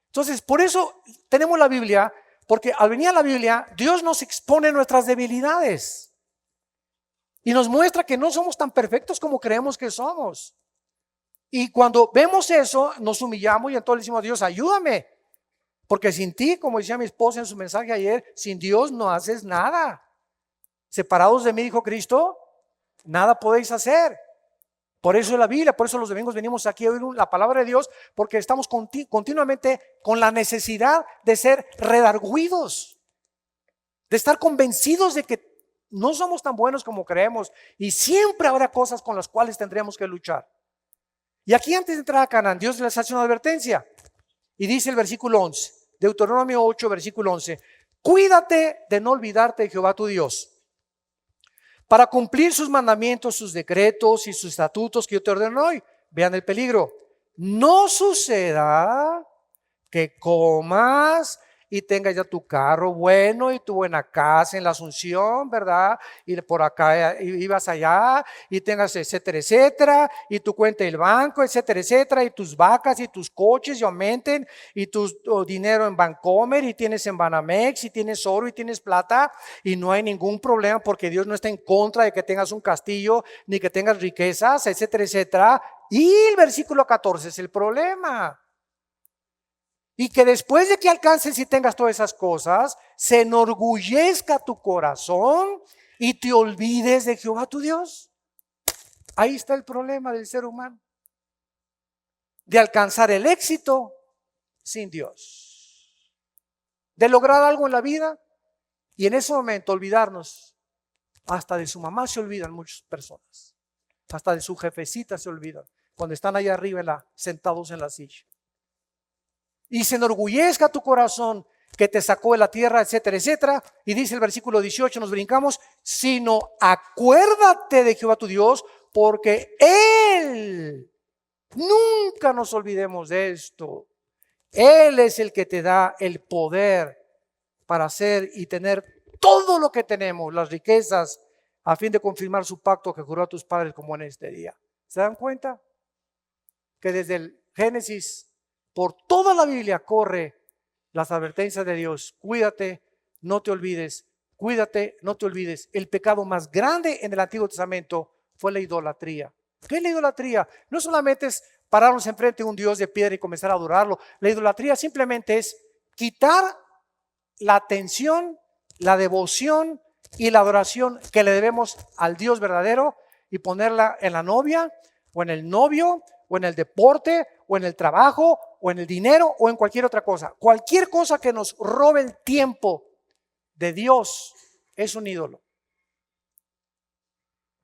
S1: Entonces, por eso tenemos la Biblia, porque al venir a la Biblia, Dios nos expone nuestras debilidades. Y nos muestra que no somos tan perfectos como creemos que somos. Y cuando vemos eso, nos humillamos y entonces le decimos a Dios, ayúdame. Porque sin ti, como decía mi esposa en su mensaje ayer, sin Dios no haces nada. Separados de mí, dijo Cristo, nada podéis hacer. Por eso es la Biblia, por eso los domingos venimos aquí a oír la palabra de Dios, porque estamos continuamente con la necesidad de ser redargüidos, de estar convencidos de que no somos tan buenos como creemos y siempre habrá cosas con las cuales tendremos que luchar. Y aquí antes de entrar a Canaán, Dios les hace una advertencia y dice el versículo 11, Deuteronomio 8, versículo 11, cuídate de no olvidarte de Jehová tu Dios, para cumplir sus mandamientos, sus decretos y sus estatutos que yo te ordeno hoy. Vean el peligro. No suceda que comas y tengas ya tu carro bueno y tu buena casa en la Asunción, ¿verdad? Y por acá ibas allá y tengas etcétera, etcétera, y tu cuenta del banco, etcétera, etcétera, y tus vacas y tus coches y aumenten, y tu dinero en Bancomer, y tienes en Banamex, y tienes oro y tienes plata, y no hay ningún problema porque Dios no está en contra de que tengas un castillo ni que tengas riquezas, etcétera, etcétera. Y el versículo 14 es el problema. Y que después de que alcances y tengas todas esas cosas, se enorgullezca tu corazón y te olvides de Jehová tu Dios. Ahí está el problema del ser humano. De alcanzar el éxito sin Dios. De lograr algo en la vida y en ese momento olvidarnos. Hasta de su mamá se olvidan muchas personas. Hasta de su jefecita se olvidan. Cuando están allá arriba sentados en la silla. Y se enorgullezca tu corazón que te sacó de la tierra, etcétera, etcétera. Y dice el versículo 18, nos brincamos, sino acuérdate de Jehová tu Dios, porque Él, nunca nos olvidemos de esto, Él es el que te da el poder para hacer y tener todo lo que tenemos, las riquezas, a fin de confirmar su pacto que juró a tus padres como en este día. ¿Se dan cuenta? Que desde el Génesis, por toda la Biblia corre las advertencias de Dios. Cuídate, no te olvides. Cuídate, no te olvides. El pecado más grande en el Antiguo Testamento fue la idolatría. ¿Qué es la idolatría? No solamente es pararnos enfrente de un Dios de piedra y comenzar a adorarlo. La idolatría simplemente es quitar la atención, la devoción y la adoración que le debemos al Dios verdadero y ponerla en la novia o en el novio o en el deporte o en el trabajo o en el dinero o en cualquier otra cosa. Cualquier cosa que nos robe el tiempo de Dios es un ídolo.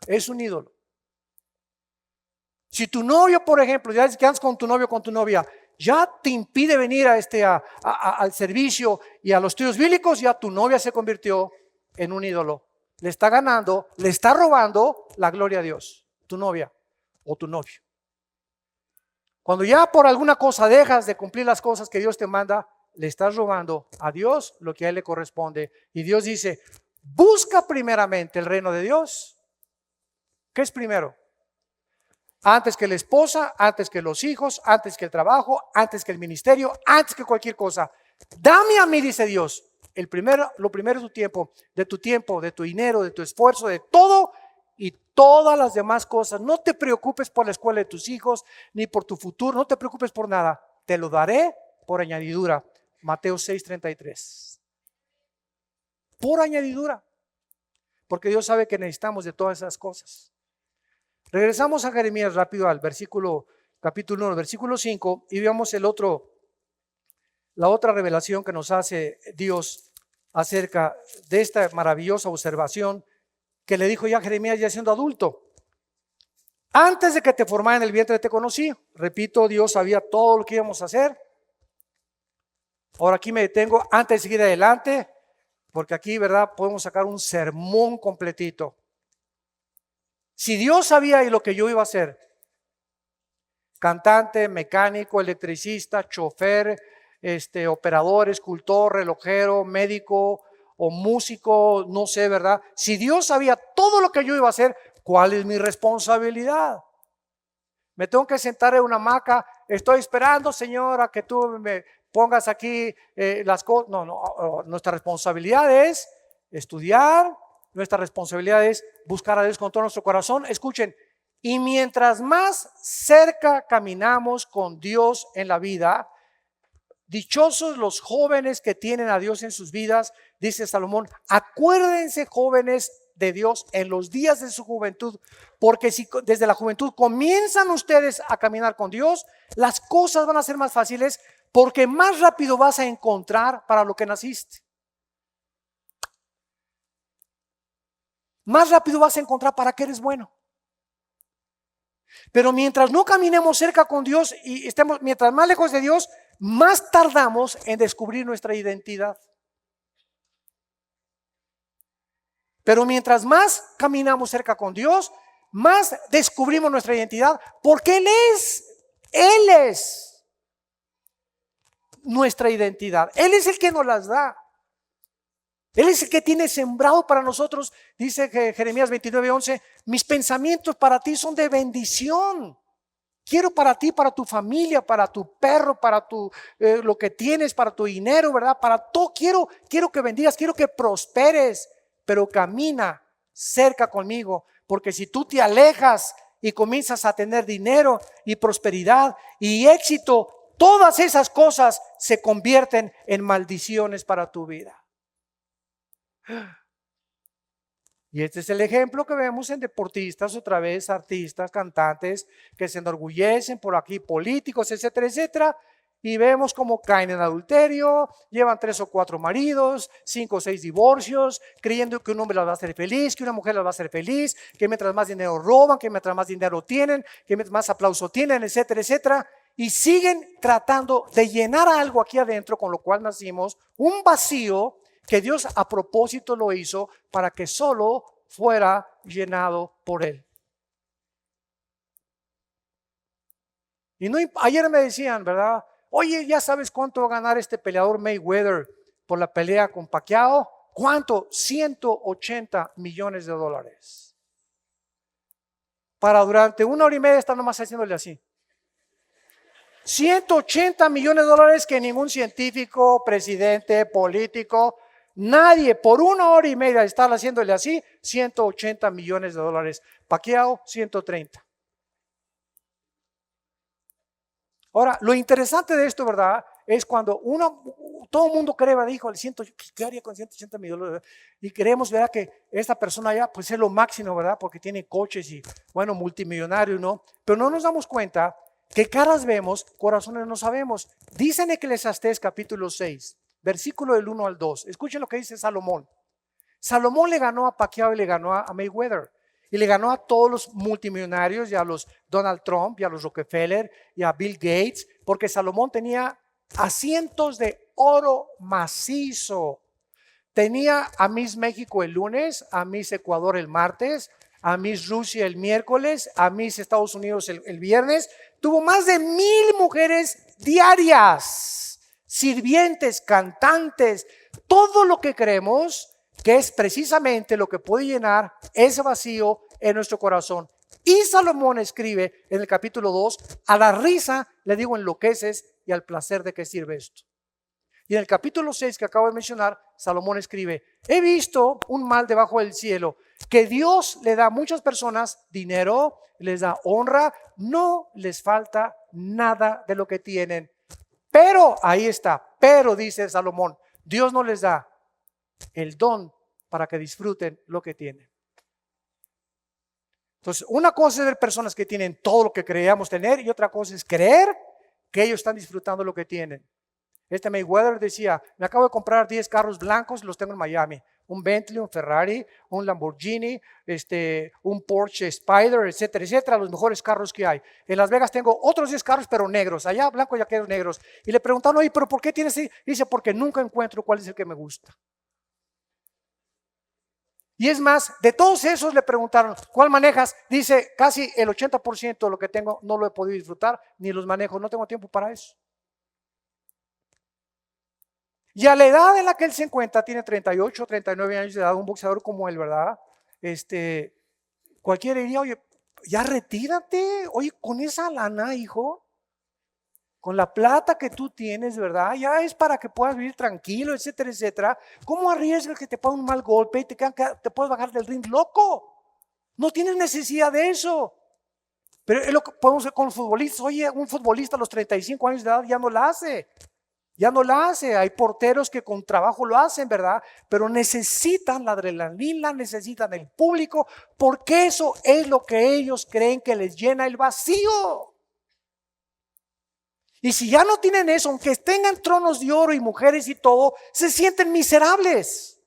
S1: Es un ídolo. Si tu novio, por ejemplo, ya que andas con tu novio o con tu novia, ya te impide venir al servicio y a los estudios bíblicos, ya tu novia se convirtió en un ídolo. Le está ganando, le está robando la gloria a Dios, tu novia o tu novio. Cuando ya por alguna cosa dejas de cumplir las cosas que Dios te manda, le estás robando a Dios lo que a Él le corresponde. Y Dios dice, busca primeramente el reino de Dios. ¿Qué es primero? Antes que la esposa, antes que los hijos, antes que el trabajo, antes que el ministerio, antes que cualquier cosa. Dame a mí, dice Dios, lo primero es tu tiempo, de tu dinero, de tu esfuerzo, de todo y todas las demás cosas. No te preocupes por la escuela de tus hijos, ni por tu futuro, no te preocupes por nada. Te lo daré por añadidura. Mateo 6:33. Por añadidura. Porque Dios sabe que necesitamos de todas esas cosas. Regresamos a Jeremías rápido al capítulo 1, versículo 5 y veamos la otra revelación que nos hace Dios acerca de esta maravillosa observación que le dijo ya Jeremías ya siendo adulto. Antes de que te formara en el vientre te conocí. Repito, Dios sabía todo lo que íbamos a hacer. Ahora aquí me detengo antes de seguir adelante, porque aquí, ¿verdad? Podemos sacar un sermón completito. Si Dios sabía lo que yo iba a hacer, cantante, mecánico, electricista, chofer, operador, escultor, relojero, médico o músico, no sé, ¿verdad? Si Dios sabía todo lo que yo iba a hacer, ¿cuál es mi responsabilidad? Me tengo que sentar en una hamaca, estoy esperando, Señor, a que tú me pongas aquí las cosas. No, nuestra responsabilidad es estudiar. Nuestra responsabilidad es buscar a Dios con todo nuestro corazón. Escuchen, y mientras más cerca caminamos con Dios en la vida, dichosos los jóvenes que tienen a Dios en sus vidas, dice Salomón, acuérdense jóvenes de Dios en los días de su juventud, porque si desde la juventud comienzan ustedes a caminar con Dios, las cosas van a ser más fáciles porque más rápido vas a encontrar para lo que naciste. Más rápido vas a encontrar para qué eres bueno. Pero mientras no caminemos cerca con Dios y estemos, mientras más lejos de Dios, más tardamos en descubrir nuestra identidad. Pero mientras más caminamos cerca con Dios, más descubrimos nuestra identidad, porque Él es nuestra identidad. Él es el que nos las da. Él es el que tiene sembrado para nosotros, dice Jeremías 29:11, mis pensamientos para ti son de bendición. Quiero para ti, para tu familia, para tu perro, para lo que tienes, para tu dinero, ¿verdad? Para todo, quiero que bendigas, quiero que prosperes, pero camina cerca conmigo, porque si tú te alejas y comienzas a tener dinero y prosperidad y éxito, todas esas cosas se convierten en maldiciones para tu vida. Y este es el ejemplo que vemos en deportistas, otra vez artistas, cantantes que se enorgullecen por aquí, políticos, etcétera, etcétera. Y vemos cómo caen en adulterio, llevan 3 o 4 maridos, 5 o 6 divorcios, creyendo que un hombre las va a hacer feliz, que una mujer las va a hacer feliz, que mientras más dinero roban, que mientras más dinero tienen, que mientras más aplauso tienen, etcétera, etcétera. Y siguen tratando de llenar algo aquí adentro, con lo cual nacimos, un vacío que Dios a propósito lo hizo para que solo fuera llenado por Él. Y no, ayer me decían, ¿verdad? Oye, ¿ya sabes cuánto va a ganar este peleador Mayweather por la pelea con Pacquiao? ¿Cuánto? 180 millones de dólares. Para durante 1 hora y media estar nomás haciéndole así. 180 millones de dólares que ningún científico, presidente, político, nadie por 1 hora y media estar haciéndole así. 180 millones de dólares. Pacquiao, 130. Ahora, lo interesante de esto, ¿verdad? Es cuando todo el mundo cree, ¿verdad? Dijo, ¿qué haría con 180 millones de dólares? Y queremos, ¿verdad? Que esta persona ya, pues es lo máximo, ¿verdad? Porque tiene coches y, bueno, multimillonario, ¿no? Pero no nos damos cuenta que caras vemos, corazones no sabemos. Dice en Eclesiastés capítulo 6, versículo del 1 al 2. Escuchen lo que dice Salomón. Salomón le ganó a Pacquiao y le ganó a Mayweather. Y le ganó a todos los multimillonarios y a los Donald Trump y a los Rockefeller y a Bill Gates, porque Salomón tenía asientos de oro macizo. Tenía a Miss México el lunes, a Miss Ecuador el martes, a Miss Rusia el miércoles, a Miss Estados Unidos el viernes. Tuvo más de 1,000 mujeres diarias, sirvientes, cantantes, todo lo que creemos que es precisamente lo que puede llenar ese vacío en nuestro corazón. Y Salomón escribe en el capítulo 2, a la risa le digo enloqueces y al placer de qué sirve esto. Y en el capítulo 6 que acabo de mencionar, Salomón escribe, he visto un mal debajo del cielo, que Dios le da a muchas personas dinero, les da honra, no les falta nada de lo que tienen. Pero, ahí está, pero dice Salomón, Dios no les da el don para que disfruten lo que tienen. Entonces, una cosa es ver personas que tienen todo lo que creíamos tener y otra cosa es creer que ellos están disfrutando lo que tienen. Mayweather decía, me acabo de comprar 10 carros blancos y los tengo en Miami. Un Bentley, un Ferrari, un Lamborghini, un Porsche Spider, etcétera, etcétera, los mejores carros que hay. En Las Vegas tengo otros 10 carros, pero negros. Allá blancos y aquí negros. Y le preguntaron, oye, ¿pero por qué tienes? Dice, porque nunca encuentro cuál es el que me gusta. Y es más, de todos esos le preguntaron, ¿cuál manejas? Dice, casi el 80% de lo que tengo no lo he podido disfrutar, ni los manejo, no tengo tiempo para eso. Y a la edad en la que él se encuentra, tiene 38, 39 años de edad, un boxeador como él, ¿verdad? Cualquiera diría, oye, ya retírate, oye, con esa lana, hijo, con la plata que tú tienes, ¿verdad? Ya es para que puedas vivir tranquilo, etcétera, etcétera. ¿Cómo arriesgas que te ponga un mal golpe y te puedes bajar del ring loco? No tienes necesidad de eso. Pero es lo que podemos hacer con los futbolistas. Oye, un futbolista a los 35 años de edad ya no la hace. Ya no la hace. Hay porteros que con trabajo lo hacen, ¿verdad? Pero necesitan la adrenalina, necesitan el público, porque eso es lo que ellos creen que les llena el vacío. Y si ya no tienen eso, aunque tengan tronos de oro y mujeres y todo, se sienten miserables.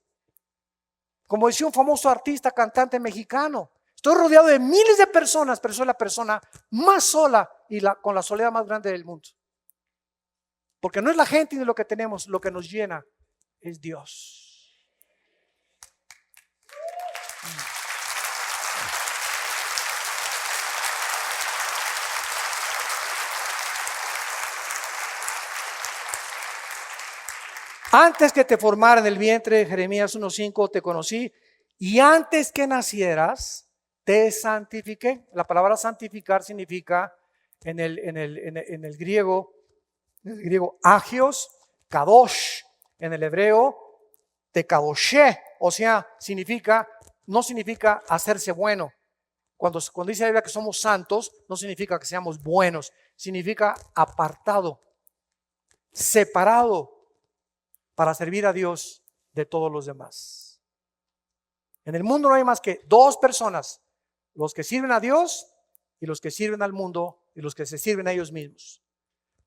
S1: Como decía un famoso artista, cantante mexicano, estoy rodeado de miles de personas, pero soy la persona más sola y con la soledad más grande del mundo. Porque no es la gente ni lo que tenemos, lo que nos llena es Dios. Antes que te formara en el vientre, Jeremías 1:5, te conocí, y antes que nacieras, te santifiqué. La palabra santificar significa en el griego agios, kadosh, en el hebreo, te kadoshé, o sea, no significa hacerse bueno. Cuando dice la Biblia que somos santos, no significa que seamos buenos, significa apartado, separado, para servir a Dios de todos los demás. En el mundo no hay más que dos personas, los que sirven a Dios y los que sirven al mundo y los que se sirven a ellos mismos.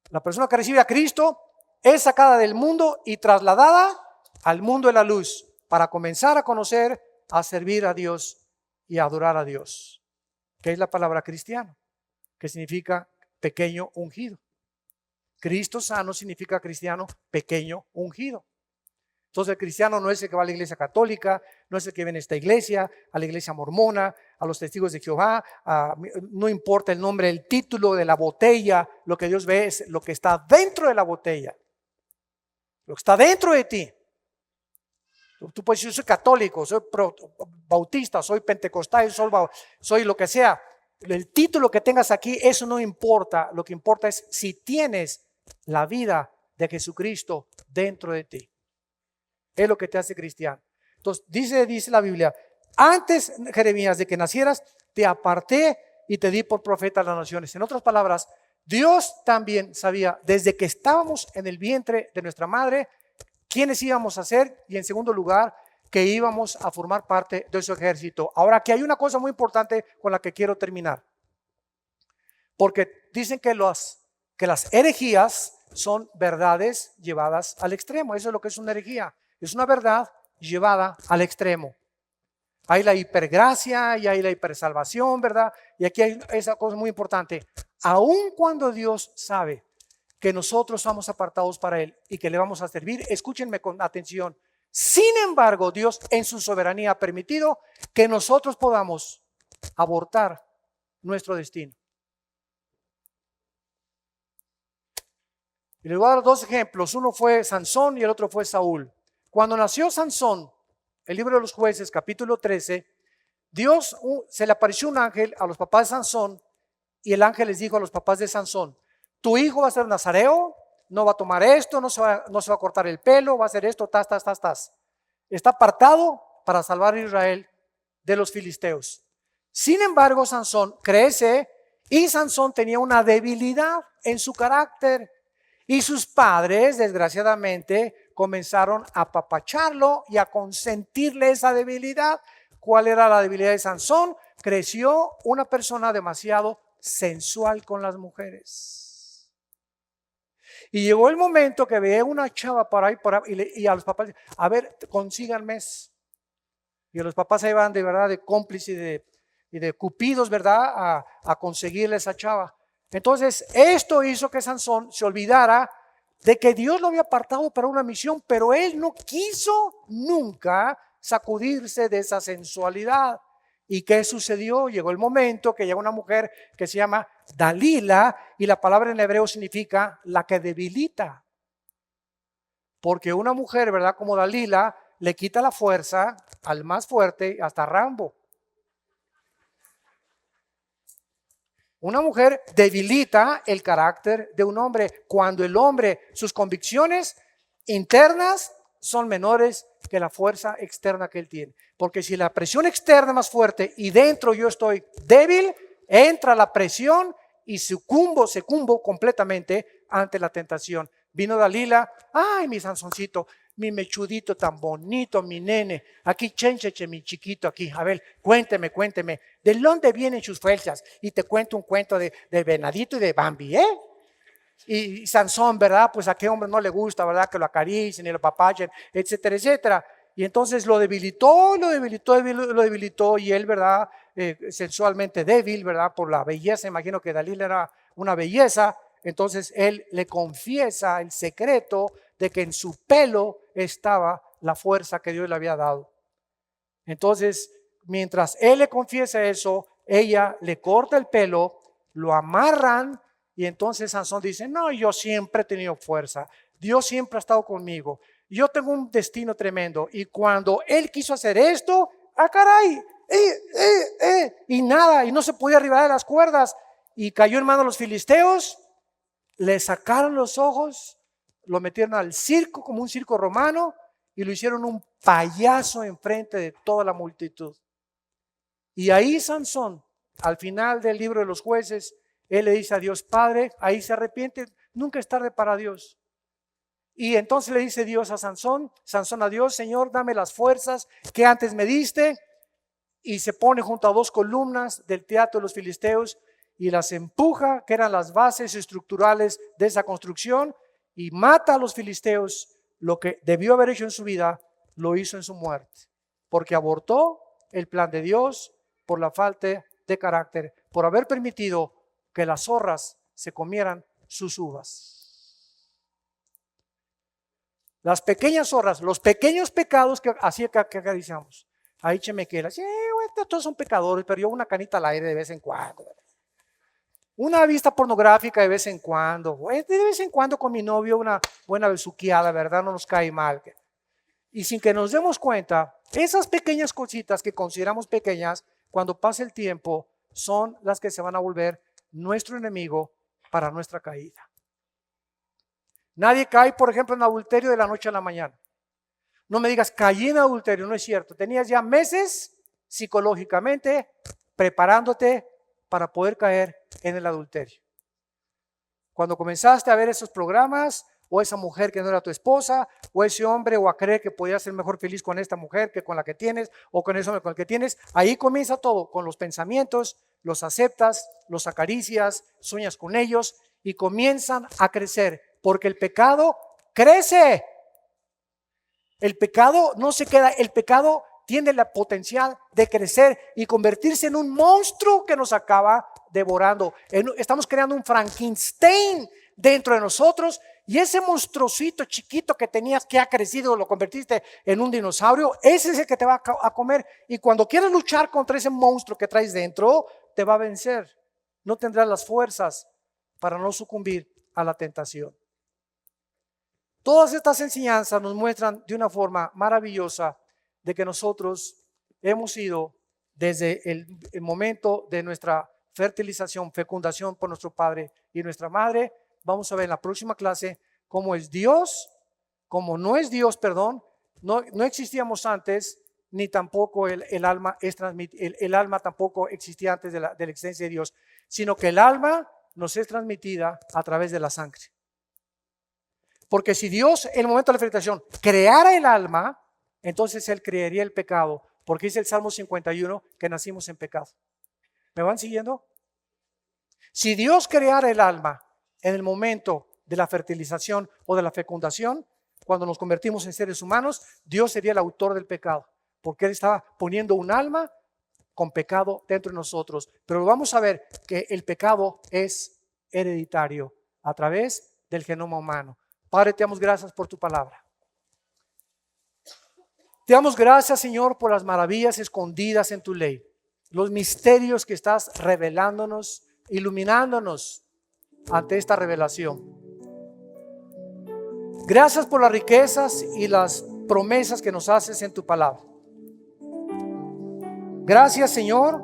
S1: La persona que recibe a Cristo es sacada del mundo y trasladada al mundo de la luz para comenzar a conocer, a servir a Dios y a adorar a Dios. ¿Qué es la palabra cristiano? Que significa pequeño ungido. Cristo sano significa cristiano pequeño ungido. Entonces el cristiano no es el que va a la iglesia católica, no es el que viene a esta iglesia, a la iglesia mormona, a los testigos de Jehová, no importa el nombre, el título de la botella, lo que Dios ve es lo que está dentro de la botella, lo que está dentro de ti. Tú puedes decir, yo soy católico, soy bautista, soy pentecostal, soy lo que sea. El título que tengas aquí, eso no importa. Lo que importa es si tienes la vida de Jesucristo dentro de ti. Es lo que te hace cristiano. Entonces, dice la Biblia, antes, Jeremías, de que nacieras, te aparté y te di por profeta a las naciones. En otras palabras, Dios también sabía, desde que estábamos en el vientre de nuestra madre, quiénes íbamos a ser, y en segundo lugar, que íbamos a formar parte de su ejército. Ahora, aquí hay una cosa muy importante con la que quiero terminar. Porque dicen que las herejías son verdades llevadas al extremo. Eso es lo que es una herejía. Es una verdad llevada al extremo. Hay la hipergracia y hay la hipersalvación, ¿verdad? Y aquí hay esa cosa muy importante. Aun cuando Dios sabe que nosotros somos apartados para Él y que le vamos a servir, escúchenme con atención. Sin embargo, Dios en su soberanía ha permitido que nosotros podamos abortar nuestro destino. Y les voy a dar dos ejemplos. Uno fue Sansón y el otro fue Saúl. Cuando nació Sansón, el libro de los Jueces, capítulo 13, Dios se le apareció un ángel a los papás de Sansón y el ángel les dijo a los papás de Sansón, tu hijo va a ser nazareo, no va a tomar esto, no se va a cortar el pelo, va a hacer esto, Está apartado para salvar a Israel de los filisteos. Sin embargo, Sansón crece y Sansón tenía una debilidad en su carácter. Y sus padres, desgraciadamente, comenzaron a apapacharlo y a consentirle esa debilidad. ¿Cuál era la debilidad de Sansón? Creció una persona demasiado sensual con las mujeres. Y llegó el momento que veía una chava por ahí y a los papás, a ver, consíganme. Y a los papás ahí van de verdad de cómplices y de cupidos, ¿verdad? A conseguirle esa chava. Entonces, esto hizo que Sansón se olvidara de que Dios lo había apartado para una misión, pero él no quiso nunca sacudirse de esa sensualidad. ¿Y qué sucedió? Llegó el momento que llegó una mujer que se llama Dalila, y la palabra en hebreo significa la que debilita. Porque una mujer, ¿verdad? Como Dalila, le quita la fuerza al más fuerte, hasta Rambo. Una mujer debilita el carácter de un hombre cuando el hombre, sus convicciones internas son menores que la fuerza externa que él tiene. Porque si la presión externa es más fuerte y dentro yo estoy débil, entra la presión y sucumbo completamente ante la tentación. Vino Dalila, ay, mi Sansoncito, mi mechudito tan bonito, mi nene, aquí chéncheche, mi chiquito aquí, a ver, cuénteme, ¿de dónde vienen sus fuerzas? Y te cuento un cuento de Venadito y de Bambi, ¿eh? Y Sansón, ¿verdad? Pues a qué hombre no le gusta, ¿verdad? Que lo acaricien y lo papachen, etcétera, etcétera. Y entonces lo debilitó y él, ¿verdad? Sensualmente débil, ¿verdad? Por la belleza, imagino que Dalila era una belleza. Entonces él le confiesa el secreto de que en su pelo estaba la fuerza que Dios le había dado. Entonces, mientras él le confiesa eso, ella le corta el pelo, lo amarran y entonces Sansón dice, no, yo siempre he tenido fuerza, Dios siempre ha estado conmigo, yo tengo un destino tremendo. Y cuando él quiso hacer esto, caray, y nada, y no se podía arribar de las cuerdas y cayó en manos de los filisteos. Le sacaron los ojos, lo metieron al circo como un circo romano y lo hicieron un payaso enfrente de toda la multitud. Y ahí Sansón, al final del libro de los Jueces, él le dice a Dios, Padre, ahí se arrepiente, nunca es tarde para Dios. Y entonces le dice Dios a Sansón a Dios, Señor, dame las fuerzas que antes me diste. Y se pone junto a dos columnas del teatro de los filisteos y las empuja, que eran las bases estructurales de esa construcción, y mata a los filisteos. Lo que debió haber hecho en su vida, lo hizo en su muerte, porque abortó el plan de Dios por la falta de carácter, por haber permitido que las zorras se comieran sus uvas. Las pequeñas zorras, los pequeños pecados que así que acariciamos. Ahí chemequelas, todos son pecadores, pero yo una canita al aire de vez en cuando. Una vista pornográfica de vez en cuando. De vez en cuando con mi novio una buena besuqueada, ¿verdad? No nos cae mal. Y sin que nos demos cuenta, esas pequeñas cositas que consideramos pequeñas, cuando pase el tiempo, son las que se van a volver nuestro enemigo para nuestra caída. Nadie cae, por ejemplo, en adulterio de la noche a la mañana. No me digas, caí en adulterio, no es cierto. Tenías ya meses psicológicamente preparándote para poder caer en el adulterio. Cuando comenzaste a ver esos programas, o esa mujer que no era tu esposa, o ese hombre, o a creer que podías ser mejor feliz con esta mujer que con la que tienes, o con ese hombre con el que tienes, ahí comienza todo, con los pensamientos, los aceptas, los acaricias, sueñas con ellos, y comienzan a crecer, porque el pecado crece. El pecado no se queda, el pecado tiene la potencial de crecer y convertirse en un monstruo que nos acaba devorando. Estamos creando un Frankenstein dentro de nosotros, y ese monstruosito chiquito que tenías, que ha crecido, lo convertiste en un dinosaurio, ese es el que te va a comer. Y cuando quieres luchar contra ese monstruo que traes dentro, te va a vencer. No tendrás las fuerzas para no sucumbir a la tentación. Todas estas enseñanzas nos muestran de una forma maravillosa de que nosotros hemos sido, desde el momento de nuestra fertilización, fecundación por nuestro padre y nuestra madre, vamos a ver en la próxima clase cómo es Dios, cómo no es Dios, perdón, no existíamos antes, ni tampoco el alma el alma tampoco existía antes de la existencia de Dios, sino que el alma nos es transmitida a través de la sangre. Porque si Dios en el momento de la fertilización creara el alma, entonces Él crearía el pecado, porque dice el Salmo 51 que nacimos en pecado. ¿Me van siguiendo? Si Dios creara el alma en el momento de la fertilización o de la fecundación, cuando nos convertimos en seres humanos, Dios sería el autor del pecado, porque Él estaba poniendo un alma con pecado dentro de nosotros. Pero vamos a ver que el pecado es hereditario a través del genoma humano. Padre, te damos gracias por tu palabra. Te damos gracias, Señor, por las maravillas escondidas en tu ley, los misterios que estás revelándonos, iluminándonos ante esta revelación. Gracias por las riquezas y las promesas que nos haces en tu palabra. Gracias, Señor,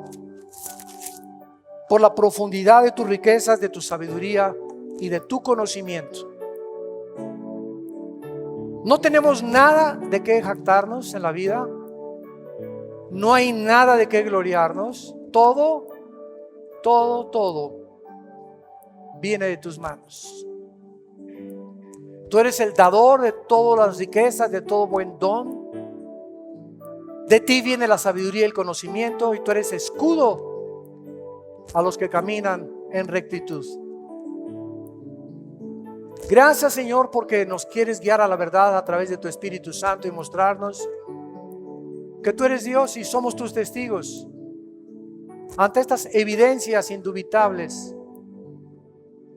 S1: por la profundidad de tus riquezas, de tu sabiduría y de tu conocimiento. No tenemos nada de qué jactarnos en la vida. No hay nada de qué gloriarnos. Todo viene de tus manos. Tú eres el dador de todas las riquezas, de todo buen don. De ti viene la sabiduría y el conocimiento, y tú eres escudo a los que caminan en rectitud. Gracias, Señor, porque nos quieres guiar a la verdad a través de tu Espíritu Santo y mostrarnos que tú eres Dios y somos tus testigos ante estas evidencias indubitables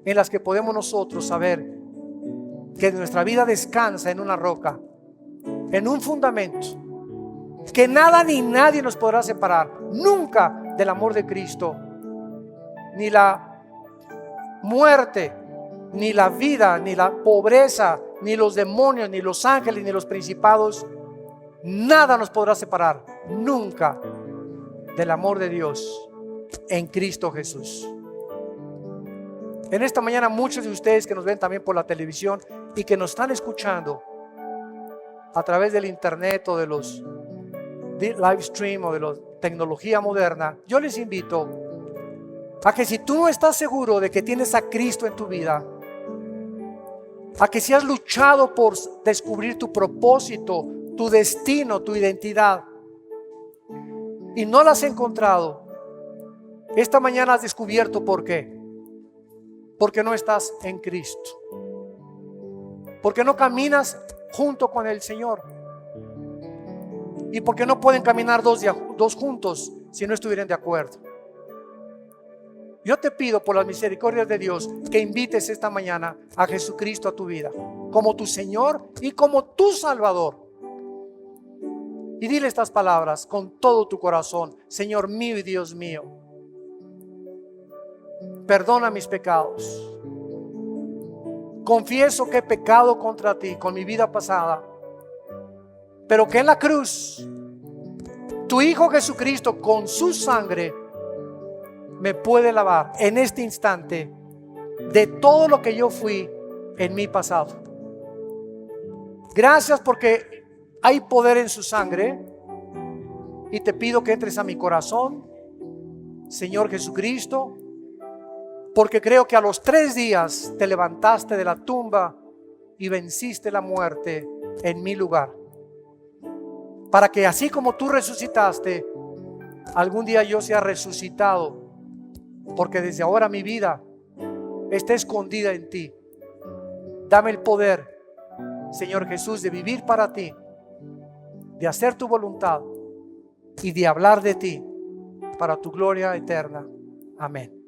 S1: en las que podemos nosotros saber que nuestra vida descansa en una roca, en un fundamento, que nada ni nadie nos podrá separar nunca del amor de Cristo, ni la muerte, ni la vida, ni la pobreza, ni los demonios, ni los ángeles, ni los principados. Nada nos podrá separar nunca del amor de Dios en Cristo Jesús. En esta mañana, muchos de ustedes que nos ven también por la televisión y que nos están escuchando a través del internet o de los live stream o de la tecnología moderna, yo les invito a que si tú no estás seguro de que tienes a Cristo en tu vida, a que si has luchado por descubrir tu propósito, tu destino, tu identidad, y no la has encontrado, esta mañana has descubierto por qué. Porque no estás en Cristo, porque no caminas junto con el Señor, y porque no pueden caminar dos juntos si no estuvieran de acuerdo. Yo te pido por las misericordias de Dios que invites esta mañana a Jesucristo a tu vida como tu Señor y como tu Salvador, y dile estas palabras con todo tu corazón: Señor mío y Dios mío, perdona mis pecados. Confieso que he pecado contra ti con mi vida pasada, pero que en la cruz tu Hijo Jesucristo con su sangre me puede lavar en este instante de todo lo que yo fui en mi pasado. Gracias porque hay poder en su sangre, y te pido que entres a mi corazón, Señor Jesucristo, porque creo que a los 3 días te levantaste de la tumba y venciste la muerte en mi lugar, para que así como tú resucitaste, algún día yo sea resucitado, porque desde ahora mi vida está escondida en ti. Dame el poder, Señor Jesús, de vivir para ti, de hacer tu voluntad y de hablar de ti para tu gloria eterna. Amén.